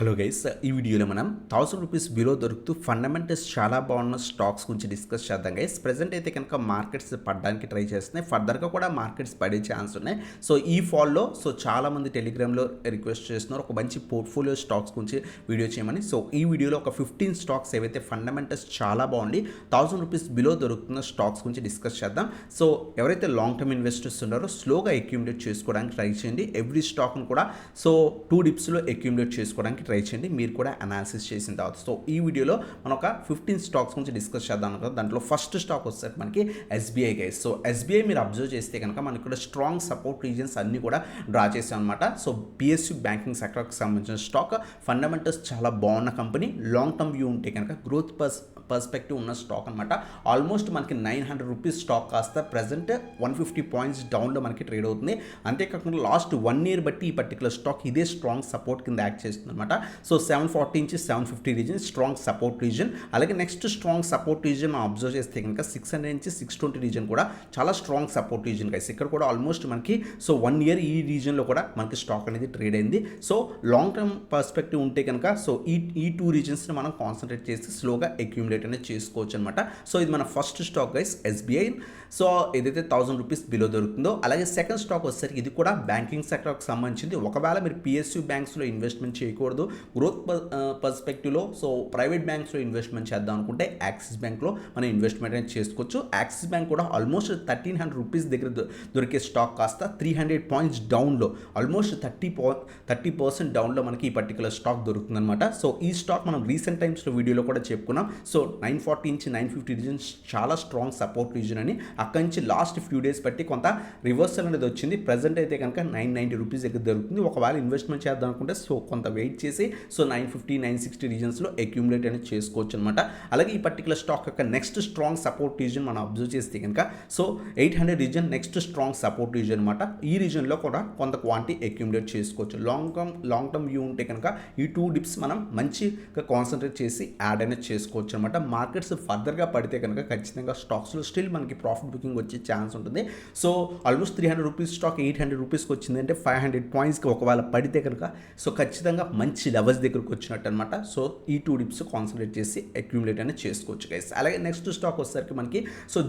Hello guys, ఈ వీడియోలో మనం 1000 రూపీస్ బిలో దొరుకుతూ ఫండమెంటల్స్ చాలా బాగున్న స్టాక్స్ గురించి డిస్కస్ చేద్దాం గైస్. ప్రెసెంట్ అయితే కనుక మార్కెట్స్ పడడానికి ట్రై చేస్తున్నాయి, ఫర్దర్గా కూడా మార్కెట్స్ పడే ఛాన్స్ ఉన్నాయి. సో ఈ ఫాల్లో చాలామంది టెలిగ్రామ్లో రిక్వెస్ట్ చేస్తున్నారు ఒక మంచి పోర్ట్ఫోలియో స్టాక్స్ గురించి వీడియో చేయమని. సో ఈ వీడియోలో ఒక 15 స్టాక్స్ ఏవైతే ఫండమెంటల్స్ చాలా బాగుండి 1000 రూపీస్ బిలో దొరుకుతున్న స్టాక్స్ గురించి డిస్కస్ చేద్దాం. సో ఎవరైతే లాంగ్ టర్మ్ ఇన్వెస్టర్స్ ఉన్నారో స్లోగా అక్యూములేట్ చేసుకోవడానికి ట్రై చేయండి. ఎవ్రీ స్టాక్ను కూడా 2 డిప్స్లో అక్యూములేట్ చేసుకోవడానికి ట్రై చేయండి, మీరు కూడా అనాలిసిస్ చేసిన తర్వాత. సో ఈ వీడియోలో మనం ఒక 15 స్టాక్స్ గురించి డిస్కస్ చేద్దాం కదా. దాంట్లో ఫస్ట్ స్టాక్ వచ్చేసరికి మనకి ఎస్బీఐ గైస్. సో ఎస్బీఐ మీరు అబ్జర్వ్ చేస్తే కనుక మనకి ఇక్కడ స్ట్రాంగ్ సపోర్ట్ రీజన్స్ అన్ని కూడా డ్రా చేసాం అనమాట. సో పిఎస్యూ బ్యాంకింగ్ సెక్టర్కి సంబంధించిన స్టాక్, ఫండమెంటల్స్ చాలా బాగున్న కంపెనీ, లాంగ్ టర్మ్ వ్యూ ఉంటే కనుక గ్రోత్ పర్స్పెక్టివ్ ఉన్న స్టాక్ అనమాట. ఆల్మోస్ట్ మనకి 900 రూపీస్ స్టాక్ కాస్త ప్రజెంట్ 150 పాయింట్స్ డౌన్లో మనకి ట్రేడ్ అవుతుంది. అంతేకాకుండా లాస్ట్ 1 ఇయర్ బట్టి ఈ పర్టికులర్ స్టాక్ ఇదే స్ట్రాంగ్ సపోర్ట్ కింద యాక్ట్ చేస్తుంది అనమాట. సో 740 నుంచి 750 రీజన్ స్ట్రాంగ్ సపోర్ట్ రీజన్. అలాగే నెక్స్ట్ స్ట్రాంగ్ సపోర్ట్ రీజన్ మనం అబ్జర్వ్ చేస్తే కనుక 600 నుంచి 620 రీజన్ కూడా చాలా స్ట్రాంగ్ సపోర్ట్ రీజన్ గైస్. ఇక్కడ కూడా ఆల్మోస్ట్ మనకి 1 ఇయర్ ఈ రీజన్లో కూడా మనకి స్టాక్ అనేది ట్రేడ్ అయింది. సో లాంగ్ టర్మ్ పర్స్పెక్టివ్ ఉంటే కనుక ఈ 2 రీజన్స్ని మనం కాన్సన్ట్రేట్ చేసి స్లోగా అక్యూములేట్ అనేది చేసుకోవచ్చు అనమాట. సో ఇది మన first stock guys, SBI. So ఏదైతే 1000 రూపీస్ బిలో దొరుకుతుందో. అలాగే సెకండ్ స్టాక్ వచ్చేసరికి ఇది కూడా బ్యాంకింగ్ సెక్టర్కి సంబంధించింది. ఒకవేళ మీరు పిఎస్యూ బ్యాంక్స్లో ఇన్వెస్ట్మెంట్ చేయకూడదు, గ్రోత్ పర్స్పెక్టివ్లో ప్రైవేట్ బ్యాంక్స్లో ఇన్వెస్ట్మెంట్ చేద్దాం అనుకుంటే యాక్సిస్ బ్యాంక్లో మనం ఇన్వెస్ట్మెంట్ అనేది చేసుకోవచ్చు. యాక్సిస్ బ్యాంక్ కూడా ఆల్మోస్ట్ 1300 రూపీస్ దగ్గర దొరికే స్టాక్ కాస్త 300 పాయింట్స్ డౌన్లో, ఆల్మోస్ట్ 30% డౌన్లో మనకి ఈ పర్టికులర్ స్టాక్ దొరుకుతుందన్నమాట. సో ఈ స్టాక్ మనం రీసెంట్ టైమ్స్లో వీడియోలో కూడా చెప్పుకున్నాం. సో 940 నుంచి 950 రీజన్స్ చాలా స్ట్రాంగ్ సపోర్ట్ రీజన్ అని. అక్కడి నుంచి లాస్ట్ ఫ్యూ డేస్ బట్టి కొంత రివర్సల్ అనేది వచ్చింది. ప్రజెంట్ అయితే కనుక 990 రూపీస్ దగ్గర దొరుకుతుంది. ఒకవేళ ఇన్వెస్ట్మెంట్ చేద్దాం అనుకుంటే కొంత వెయిట్ చేసి 950 960 రీజన్స్లో అక్యూములేట్ అనేది చేసుకోవచ్చు అనమాట. అలాగే ఈ పర్టికులర్ స్టాక్ యొక్క నెక్స్ట్ స్ట్రాంగ్ సపోర్ట్ రీజన్ మనం అబ్జర్వ్ చేస్తే కనుక 800 reason next strong support reason అనమాట. ఈ రీజన్లో కూడా కొంత క్వాంటిటీ అక్యూములేట్ చేసుకోవచ్చు. లాంగ్ టర్మ్ వ్యూ ఉంటే కనుక ఈ 2 డిప్స్ మనం మంచిగా కాన్సన్ట్రేట్ చేసి యాడ్ అనేది చేసుకోవచ్చు అనమాట. మార్కెట్స్ ఫర్దర్గా పడితే కనుక ఖచ్చితంగా స్టాక్స్లో స్టిల్ మనకి ప్రాఫిట్ బుకింగ్ వచ్చే ఛాన్స్ ఉంటుంది. సో ఆల్మోస్ట్ 300 రూపీస్ స్టాక్ 800 రూపీస్కి వచ్చింది అంటే 500 పాయింట్స్కి ఒకవేళ పడితే కనుక ఖచ్చితంగా మంచి లెవెల్స్ దగ్గరకు వచ్చినట్టు అనమాట. సో ఈ 2 డిప్స్ కాన్సన్ట్రేట్ చేసి అక్యూములేట్ అనేది చేసుకోవచ్చు గైస్. అలాగే నెక్స్ట్ స్టాక్ వచ్చేసరికి మనకి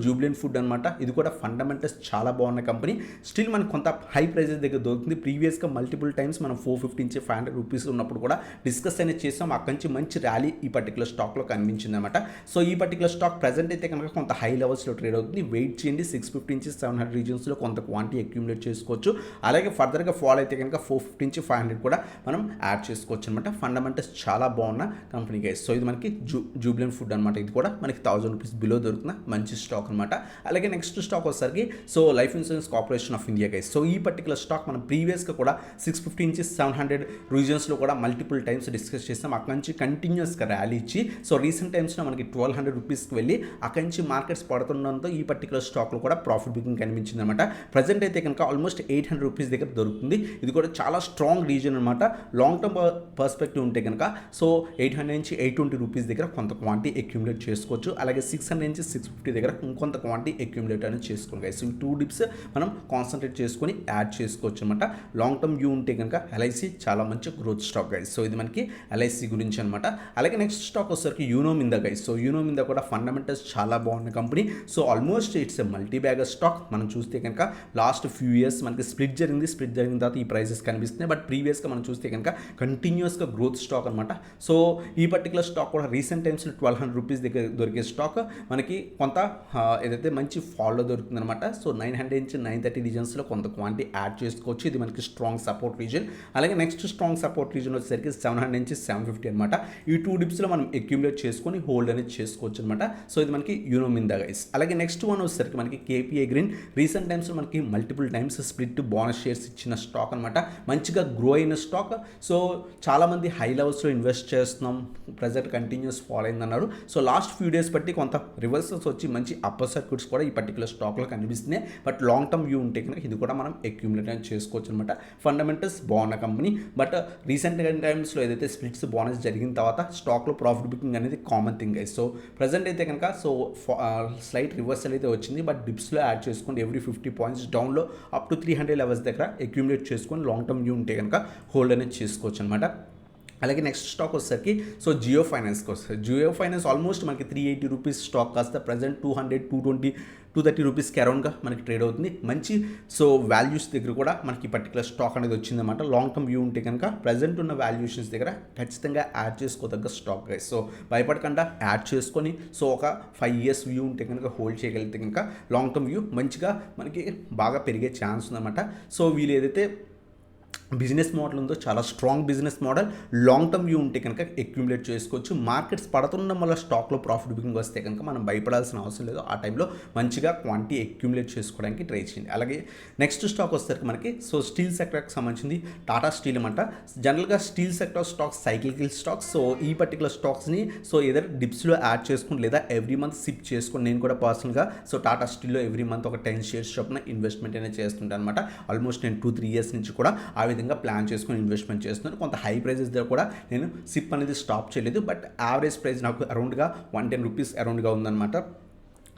జూబ్లెంట్ ఫుడ్ అనమాట. ఇది కూడా ఫండమెంటల్స్ చాలా బాగున్న కంపెనీ. స్టిల్ మనకు కొంత హై ప్రైజెస్ దగ్గర దొరుకుతుంది. ప్రీవియస్గా మల్టిపుల్ టైమ్స్ మనం 450 నుంచి 500 రూపీస్ ఉన్నప్పుడు కూడా డిస్కస్ అనేది చేసాం. అక్కడి నుంచి మంచి ర్యాలీ ఈ పర్టికులర్ స్టాక్లో కనిపించింది అనమాట. సో ఈ పర్టికులర్ స్టాక్ ప్రజెంట్ అయితే కనుక కొంత హై లెవెల్స్లో ట్రేడ్ అవుతుంది. వెయిట్ చేయండి, 650 నుంచి 700 రీజన్స్లో కొంత క్వాంటిటీ అక్యూములేట్ చేసుకోవచ్చు. అలాగే ఫర్దర్గా ఫాల్ అయితే కనుక 450 నుంచి 500 కూడా మనం యాడ్ చేసుకోవచ్చు అనమాట. ఫండమెంటల్స్ చాలా బాగున్న కంపెనీ గైస్. సో ఇది మనకి జూబ్లెంట్ ఫుడ్ అనమాట. ఇది కూడా మనకి 1000 రూపీస్ బిలో దొరుకుతున్న మంచి స్టాక్ అనమాట. అలాగే నెక్స్ట్ స్టాక్ వచ్చేసరికి life insurance corporation of India guys. So ఈ పర్టికులర్ స్టాక్ మనం ప్రీవియస్గా కూడా 650 నుంచి 700 రీజన్స్లో కూడా మల్టిపుల్ టైమ్స్ డిస్కస్ చేస్తాం. అక్కడి నుంచి కంటిన్యూస్గా ర్యాలీ ఇచ్చి రీసెంట్ టైమ్స్లో మనకి 1200 రూపీస్కి వెళ్ళి అక్కడి నుంచి మార్కెట్స్ పడుతుండడంతో ఈ పర్టికులర్ స్టాక్లో కూడా ప్రాఫిట్ బుకింగ్ కనిపించింది అనమాట. ప్రజెంట్ అయితే కనుక ఆల్మోస్ట్ 800 రూపీస్ దగ్గర దొరుకుతుంది. ఇది కూడా చాలా స్ట్రాంగ్ రీజన్ అనమాట. లాంగ్ టర్మ్ పర్స్పెక్టివ్ ఉంటే కనుక 800 నుంచి 820 రూపీస్ దగ్గర కొంత క్వాంటిటీ అక్యూములేట్ చేసుకోవచ్చు. అలాగే 600 నుంచి 650 దగ్గర ఇంకొంత క్వాంటిటీ అక్యూములేట్ అనేది చేసుకోండి గైస్. ఈ 2 డిప్స్ మనం కాన్సన్ట్రేట్ చేసుకొని యాడ్ చేసుకోవచ్చు అనమాట. లాంగ్ టర్మ్ వ్యూ ఉంటే కనుక ఎల్ఐసి చాలా మంచి గ్రోత్ స్టాక్ గైస్. సో ఇది మనకి ఎల్ఐసి గురించి అనమాట. అలాగే నెక్స్ట్ స్టాక్ వచ్చేసరికి you know Minda guys. So you know మిందా కూడా ఫండమెంటల్స్ చాలా బాగున్న company. So almost it's a multi bagger stock. మనం చూస్తే కనుక లాస్ట్ ఫ్యూ ఇయర్స్ మనకి స్ప్లిట్ జరిగిన తర్వాత ఈ ప్రైసెస్ కనిపిస్తున్నాయి. బట్ ప్రీవియస్గా మనం చూస్తే కనుక కంటిన్యూస్గా గ్రోత్ స్టాక్ అనమాట. సో ఈ పర్టికులర్ స్టాక్ కూడా రీసెంట్ టైమ్స్లో 1200 రూపీస్ దగ్గర దొరికే స్టాక్ మనకి కొంత ఏదైతే మంచి ఫాల్లో దొరుకుతుంది అనమాట. సో 900 నుంచి 930 రీజన్స్లో కొంత క్వాంటిటీ యాడ్ చేసుకోవచ్చు. ఇది మనకి స్ట్రాంగ్ సపోర్ట్ రీజన్. అలాగే నెక్స్ట్ స్ట్రాంగ్ సపోర్ట్ రీజన్ వచ్చేసరికి 700 నుంచి 750 అనమాట. ఈ 2 డిప్స్లో మనం అక్యూములేట్ చేసుకొని హోల్డ్ అనేది చేసుకోవచ్చు అనమాట. సో ఇది మనకి యూనో మిందా గైస్. అలాగే నెక్స్ట్ వన్ వచ్చేసరికి మనకి కేపీఐ గ్రీన్. రీసెంట్ టైమ్స్లో మనకి multiple times split bonus shares ఇచ్చిన స్టాక్ అనమాట. మంచిగా గ్రో అయిన స్టాక్. సో చాలామంది హై లెవెల్స్లో ఇన్వెస్ట్ చేస్తున్నాం, ప్రజెంట్ కంటిన్యూస్ ఫాలో అయిందన్నారు. సో లాస్ట్ ఫ్యూ డేస్ బట్టి కొంత రివర్సల్స్ వచ్చి మంచి అప్పర్ సర్క్యూట్స్ కూడా ఈ పర్టికులర్ స్టాక్లో కనిపిస్తున్నాయి. బట్ లాంగ్ టర్మ్ వ్యూ ఉంటే కనుక ఇది కూడా మనం అక్యూములేట్ అనేది చేసుకోవచ్చు అనమాట. ఫండమెంటల్స్ బాగున్న కంపెనీ. బట్ రీసెంట్ టైమ్స్లో ఏదైతే స్ప్లిట్స్ బోనస్ జరిగిన తర్వాత స్టాక్లో ప్రాఫిట్ బుకింగ్ అనేది common thing guys. So present అయితే కనుక స్లైట్ రివర్సల్ అయితే వచ్చింది. బట్ డిప్స్లో యాడ్ చేసుకోండి. ఎవ్రీ 50 పాయింట్స్ డౌన్లో అప్ టు 300 లెవెల్స్ దగ్గర అక్యూములేట్ చేసుకొని లాంగ్ టర్మ్ వ్యూ ఉంటే కనుక హోల్డ్ అనేది చేసుకోవచ్చు అనమాట. అలాగే నెక్స్ట్ స్టాక్ వచ్చేసరికి సో జియో ఫైనాన్స్కి వస్తుంది. జియో ఫైనాన్స్ ఆల్మోస్ట్ మనకి 380 రూపీస్ స్టాక్ కాస్త ప్రజెంట్ 200, 220, 230 రూపీస్కి అరౌండ్గా మనకి ట్రేడ్ అవుతుంది. మంచి సో వాల్యూస్ దగ్గర కూడా మనకి పర్టికులర్ స్టాక్ అనేది వచ్చిందన్నమాట. లాంగ్ టర్మ్ వ్యూ ఉంటే కనుక ప్రజెంట్ ఉన్న వాల్యూషన్స్ దగ్గర ఖచ్చితంగా యాడ్ చేసుకోదగ్గ స్టాక్ గైస్. సో భయపడకుండా యాడ్ చేసుకొని సో ఒక 5 years వ్యూ ఉంటే కనుక హోల్డ్ చేయగలిగితే కనుక లాంగ్ టర్మ్ వ్యూ మంచిగా మనకి బాగా పెరిగే ఛాన్స్ ఉందన్నమాట. సో వీళ్ళు ఏదైతే బిజినెస్ మోడల్ ఉందో చాలా strong business model, long term view ఉంటే కనుక అక్యుములేట్ చేసుకోవచ్చు. మార్కెట్స్ పడుతున్న వల్ల స్టాక్లో ప్రాఫిట్ బుకింగ్ వస్తే కనుక మనం భయపడాల్సిన అవసరం లేదు. ఆ టైంలో మంచిగా క్వాంటిటీ అక్యుములేట్ చేసుకోవడానికి ట్రై చేయండి. అలాగే నెక్స్ట్ స్టాక్ వస్తే మనకి సో స్టీల్ సెక్టర్కి సంబంధించింది టాటా స్టీల్ అనమాట. జనరల్గా steel sector stocks cyclical stocks. So ఈ పర్టికులర్ స్టాక్స్ని సో ఏదైనా డిప్స్లో యాడ్ చేసుకుని లేదా ఎవ్రీ మంత్ సిప్ చేసుకుని నేను కూడా పర్సనల్గా సో టాటా స్టీల్లో ఎవ్రీ మంత్ ఒక 10 shares చొప్పున ఇన్వెస్ట్మెంట్ అనేది చేస్తుంటాను అనమాట. ఆల్మోస్ట్ నేను 2-3 years నుంచి కూడా ఆ విధంగా ప్లాన్ చేసుకొని ఇన్వెస్ట్మెంట్ చేస్తున్నాను. కొంత హై ప్రైజెస్ దగ్గర కూడా నేను సిప్ అనేది స్టాప్ చేయలేదు. బట్ యావరేజ్ ప్రైస్ నాకు అరౌండ్గా 110 రూపీస్ అరౌండ్గా ఉందన్నమాట.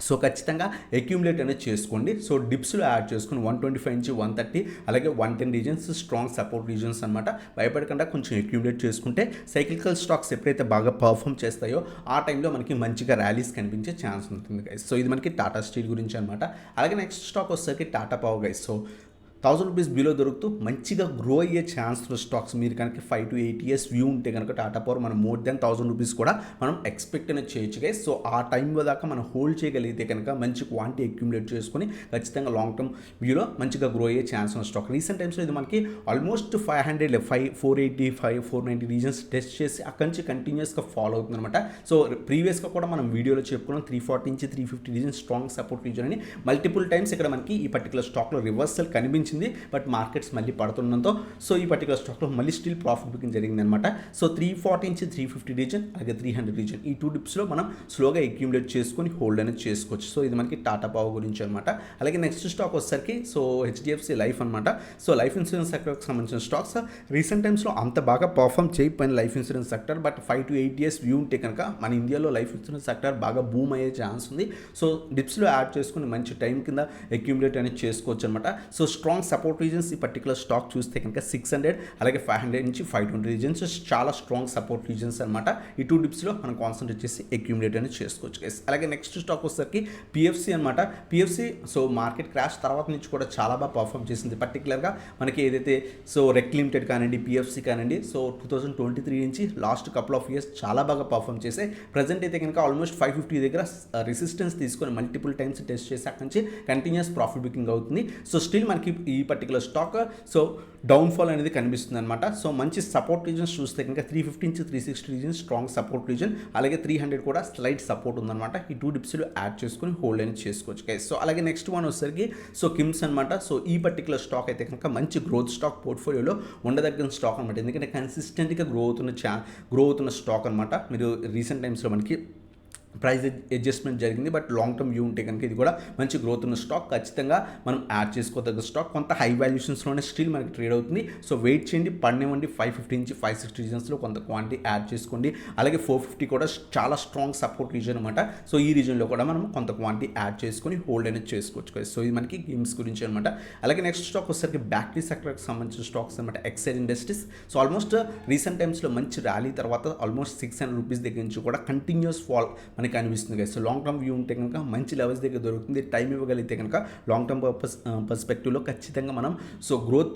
సో ఖచ్చితంగా అక్యుములేట్ అనేది చేసుకోండి. సో డిప్స్లో యాడ్ చేసుకుని 125 నుంచి 130 అలాగే 110 రీజన్స్ స్ట్రాంగ్ సపోర్ట్ రీజన్స్ అనమాట. భయపడకుండా కొంచెం అక్యుములేట్ చేసుకుంటే సైక్లికల్ స్టాక్స్ ఎప్పుడైతే బాగా పర్ఫామ్ చేస్తాయో ఆ టైంలో మనకి మంచిగా ర్యాలీస్ కనిపించే ఛాన్స్ ఉంటుంది గైస్. సో ఇది మనకి టాటా స్టీల్ గురించి అనమాట. అలాగే నెక్స్ట్ స్టాక్ వచ్చేసరికి Tata power guys. So 1000 rupees below దొరుకుతూ మంచిగా గ్రో అయ్యే ఛాన్స్ ఉన్న స్టాక్స్ మీరు కనుక 5 to 8 years వ్యూ ఉంటే కనుక టాటా పవర్ మనం మోర్ దెన్ 1000 రూపీస్ కూడా మనం ఎక్స్పెక్ట్ అనేది చేయొచ్చు గైస్. సో ఆ టైం దాకా మనం హోల్డ్ చేయగలిగితే కనుక మంచి క్వాంటిటీ అక్యుములేట్ చేసుకుని ఖచ్చితంగా లాంగ్ టర్మ్ వ్యూలో మంచిగా గ్రో అయ్యే ఛాన్స్ ఉన్న స్టాక్. రీసెంట్ టైమ్స్లో ఇది మనకి ఆల్మోస్ట్ 500, 485, 490 రీజన్స్ టెస్ట్ చేసి అక్కడి నుంచి కంటిన్యూస్గా ఫాలో అవుతుంది అనమాట. సో ప్రీవియస్గా కూడా మనం వీడియోలో చెప్పుకున్నాం 340 నుంచి 350 రీజన్స్ స్ట్రాంగ్ సపోర్ట్ రీజన్ అని. మల్టిపుల్ టైమ్స్ ఇక్కడ మనకి ఈ పర్టికులర్ స్టాక్లో రివర్సల్ కనిపించింది. బట్ మార్కెట్స్ మళ్ళీ పడుతుండడంతో సో ఈ పర్టికులర్ స్టాక్లో మళ్ళీ స్టిల్ ప్రాఫిట్ బుకింగ్ జరిగింది అనమాట. సో 340 నుంచి 350 రీజన్ అలాగే 300 రీజన్ ఈ 2 డిప్స్లో మనం స్లోగా అక్యుములేట్ చేసుకొని హోల్డ్ అనేది చేసుకోవచ్చు. సో ఇది మనకి టాటా పవర్ గురించి అనమాట. అలాగే నెక్స్ట్ స్టాక్ వచ్చేసరికి సో హెచ్డిఎఫ్సి లైఫ్ అనమాట. సో లైఫ్ ఇన్సూరెన్స్ సెక్టర్కి సంబంధించిన స్టాక్స్ రీసెంట్ టైమ్స్లో అంత బాగా పర్ఫామ్ చేయకపోయిన life insurance sector. But 5 to 8 years view ఉంటే కనుక మన ఇండియాలో లైఫ్ ఇన్సూరెన్స్ సెక్టర్ బాగా బూమ్ అయ్యే ఛాన్స్ ఉంది. సో డిప్స్లో యాడ్ చేసుకుని మంచి టైం కింద అక్యుములేట్ అనేది చేసుకోవచ్చు అనమాట. సో స్ట్రాంగ్ సపోర్ట్ రీజన్స్ ఈ పర్టికులర్ స్టాక్ చూస్తే కనుక 600 అలాగే 500 నుంచి 520 రీజన్స్ చాలా స్ట్రాంగ్ సపోర్ట్ రీజన్స్ అనమాట. ఈ 2 డిప్స్లో మనం కాన్సన్ట్రేట్ చేసి అక్యుములేట్ అనేది చేసుకోవచ్చు గైస్. అలాగే నెక్స్ట్ స్టాక్ వచ్చేసరికి పిఎఫ్సి అనమాట. పిఎఫ్సి సో మార్కెట్ క్రాష్ తర్వాత నుంచి కూడా చాలా బాగా పర్ఫామ్ చేసింది. పర్టికులర్గా మనకి ఏదైతే సో రెక్ లిమిటెడ్ కానివ్వండి పిఎఫ్సి కానివ్వండి సో 2023 నుంచి లాస్ట్ కపుల్ ఆఫ్ ఇయర్స్ చాలా బాగా పర్ఫామ్ చేసే ప్రజెంట్ అయితే కనుక ఆల్మోస్ట్ 550 దగ్గర రెసిస్టెన్స్ తీసుకొని మల్టిపుల్ టైమ్స్ టెస్ట్ చేసి అక్కడి నుంచి కంటిన్యూస్ ప్రాఫిట్ బుకింగ్ అవుతుంది. సో స్టిల్ మనకి ఈ పర్టికులర్ స్టాక్ సో డౌన్ఫాల్ అనేది కనిపిస్తుంది అనమాట. సో మంచి సపోర్ట్ రీజన్స్ చూస్తే కనుక 350 నుంచి 360 రీజన్ స్ట్రాంగ్ సపోర్ట్ రీజన్ అలాగే 300 కూడా స్లైట్ సపోర్ట్ ఉందన్నమాట. ఈ 2 డిప్స్లో యాడ్ చేసుకుని హోల్డ్ అనేది చేసుకోవచ్చు గైస్. సో అలాగే నెక్స్ట్ వన్ వచ్చేసరికి సో కిమ్స్ అనమాట. సో ఈ పర్టికులర్ స్టాక్ అయితే కనుక మంచి గ్రోత్ స్టాక్ పోర్ట్ఫోలియోలో ఉండదగిన స్టాక్ అనమాట. ఎందుకంటే కన్సిస్టెంట్గా గ్రో అవుతున్న స్టాక్ అనమాట. మీరు రీసెంట్ టైమ్స్లో మనకి ప్రైస్ అడ్జస్ట్మెంట్ జరిగింది. బట్ లాంగ్ టర్మ్ వ్యూ ఉంటే కనుక ఇది కూడా మంచి గ్రోత్ ఉన్న స్టాక్ ఖచ్చితంగా మనం యాడ్ చేసుకోదగ్గ స్టాక్. కొంత హై వాల్యూషన్స్లోనే స్టిల్ మనకి ట్రేడ్ అవుతుంది. సో వెయిట్ చేయండి, పడినివ్వండి. 550 నుంచి 560 రీజన్స్లో కొంత క్వాంటిటీ యాడ్ చేసుకోండి. అలాగే 450 కూడా చాలా స్ట్రాంగ్ సపోర్ట్ రీజన్ అనమాట. సో ఈ రీజన్లో కూడా మనం కొంత క్వాంటిటీ యాడ్ చేసుకొని హోల్డ్ అనేది చేసుకోవచ్చు. సో ఇది మనకి గేమ్స్ గురించి అనమాట. అలాగే నెక్స్ట్ స్టాక్ వచ్చేసరికి బ్యాటరీ సెక్టర్కి సంబంధించిన స్టాక్స్ అనమాట. Exide industries. So almost recent టైమ్స్లో మంచి ర్యాలీ తర్వాత ఆల్మోస్ట్ 600 రూపీస్ దగ్గర నుంచి కూడా కంటిన్యూస్ ఫాల్ మనకి అనిపిస్తుంది guys. So long term view ఉంటే కనుక మంచి లెవెల్స్ దగ్గర దొరుకుతుంది. టైం ఇవ్వగలిగితే కనుక లాంగ్ టర్మ్ పర్స్పెక్టివ్లో ఖచ్చితంగా మనం సో గ్రోత్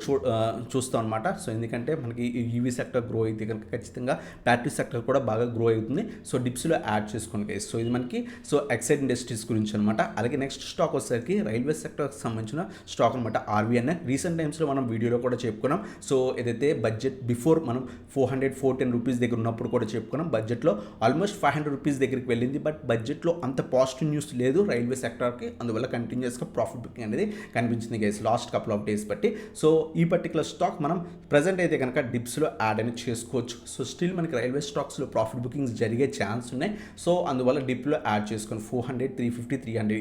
చూస్తాం అనమాట. సో ఎందుకంటే మనకి ఈవీ సెక్టర్ గ్రో అయితే కనుక ఖచ్చితంగా బ్యాటరీ సెక్టర్ కూడా బాగా గ్రో అవుతుంది. సో డిప్స్లో యాడ్ చేసుకోండి గైస్. సో ఇది మనకి సో ఎక్సైడ్ ఇండస్ట్రీస్ గురించి అనమాట. అలాగే నెక్స్ట్ స్టాక్ వచ్చేసరికి రైల్వే సెక్టర్కి సంబంధించిన స్టాక్ అనమాట. ఆర్వీఎన్ఎల్. రీసెంట్ టైమ్స్లో మనం వీడియోలో కూడా చెప్పుకున్నాం. సో ఏదైతే బడ్జెట్ బిఫోర్ మనం 410 రూపీస్ దగ్గర ఉన్నప్పుడు కూడా చెప్పుకున్నాం. బడ్జెట్లో ఆల్మోస్ట్ 500 రూపీస్ దగ్గరికి వెళ్ళింది. బట్ బడ్జెట్లో అంత పాజిటివ్ న్యూస్ లేదు రైల్వే సెక్టర్కి. అందువల్ల కంటిన్యూస్గా ప్రాఫిట్ బుకింగ్ అనేది కనిపించింది guys last couple of days బట్టి. సో ఈ పర్టికులర్ స్టాక్ మనం ప్రజెంట్ అయితే కనుక డిప్స్లో యాడ్ అనేది చేసుకోవచ్చు. సో స్టిల్ మనకి రైల్వే స్టాక్స్లో ప్రాఫిట్ బుకింగ్స్ జరిగే ఛాన్స్ ఉన్నాయి. సో అందువల్ల డిప్లో యాడ్ చేసుకొని 400, 350, 300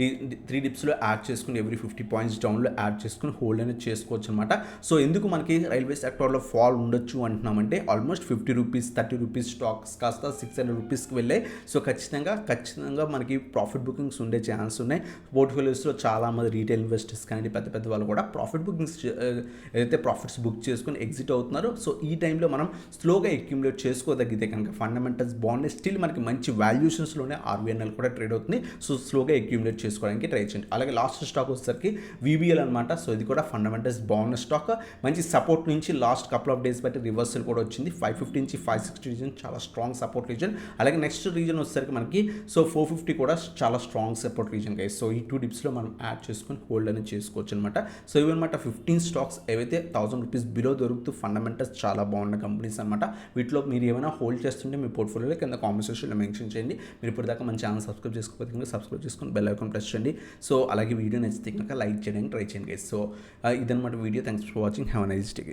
ఈ 3 డిప్స్లో యాడ్ చేసుకుని ఎవ్రీ 50 పాయింట్స్ డౌన్లో యాడ్ చేసుకుని హోల్డ్ అనేది చేసుకోవచ్చు అనమాట. సో ఎందుకు మనకి రైల్వే సెక్టర్లో ఫాల్ ఉండొచ్చు అంటున్నామంటే ఆల్మోస్ట్ 50 రూపీస్ 30 రూపీస్ స్టాక్స్ కాస్త 600 రూపీస్కి వెళ్ళాయి. సో ఖచ్చితంగా మనకి ప్రాఫిట్ బుకింగ్స్ ఉండే ఛాన్స్ ఉన్నాయి. పోర్ట్ఫోలియోస్లో చాలామంది రీటైల్ ఇన్వెస్టర్స్ కానీ పెద్ద పెద్ద వాళ్ళు కూడా ఏదైతే ప్రాఫిట్స్ బుక్ చేసుకుని ఎగ్జిట్ అవుతున్నారో, సో ఈ టైంలో మనం స్లోగా అక్యుములేట్ చేసుకోదగితే కనుక ఫండమెంటల్స్ బాగున్నాయి. స్టిల్ మనకి మంచి వాల్యుయేషన్స్లోనే ఆర్వీఎన్ఎల్ కూడా ట్రేడ్ అవుతుంది. సో స్లోగా అక్యుములేట్ చేసుకోవడానికి ట్రై చేయండి. అలాగే లాస్ట్ స్టాక్ వచ్చేసరికి వీబీఎల్ అనమాట. సో ఇది కూడా ఫండమెంటల్స్ బాగున్న స్టాక్. మంచి సపోర్ట్ నుంచి లాస్ట్ కపుల్ ఆఫ్ డేస్ బట్టి రివర్సల్ కూడా వచ్చింది. 550 నుంచి 560 రీజన్ చాలా స్ట్రాంగ్ సపోర్ట్ రీజన్. అలాగే నెక్స్ట్ రీజన్ వచ్చేసరికి మనకి సో 450 కూడా చాలా strong support reason guys. So ఈ 2 డిప్స్లో మనం యాడ్ చేసుకొని హోల్డ్ అనేది చేసుకోవచ్చు అనమాట. సో ఇవన్నమాట 15 స్టాక్స్ ఏవైతే 1000 రూపీస్ బిలో దొరుకుతూ ఫండమెంటల్స్ చాలా బాగున్న కంపెనీస్ అనమాట. వీటిలో మీరు ఏమైనా హోల్డ్ చేస్తుంటే మీ పోర్ట్ఫోలియోలో కింద కామెంట్ సెక్షన్లో మెన్షన్ చేయండి. మీరు ఇప్పటిదాకా మన ఛానల్ సబ్స్క్రైబ్ చేసుకోకపోతే కనుక సబ్స్క్రైబ్ చేసుకొని బెల్ ఐకాన్ ప్రెస్ చేయండి. సో అలాగే వీడియో నచ్చితే కనుక లైక్ చేయడానికి ట్రై చేయండి గైస్. సో ఇదన్నమాట video. Thanks for watching. Have a nice day.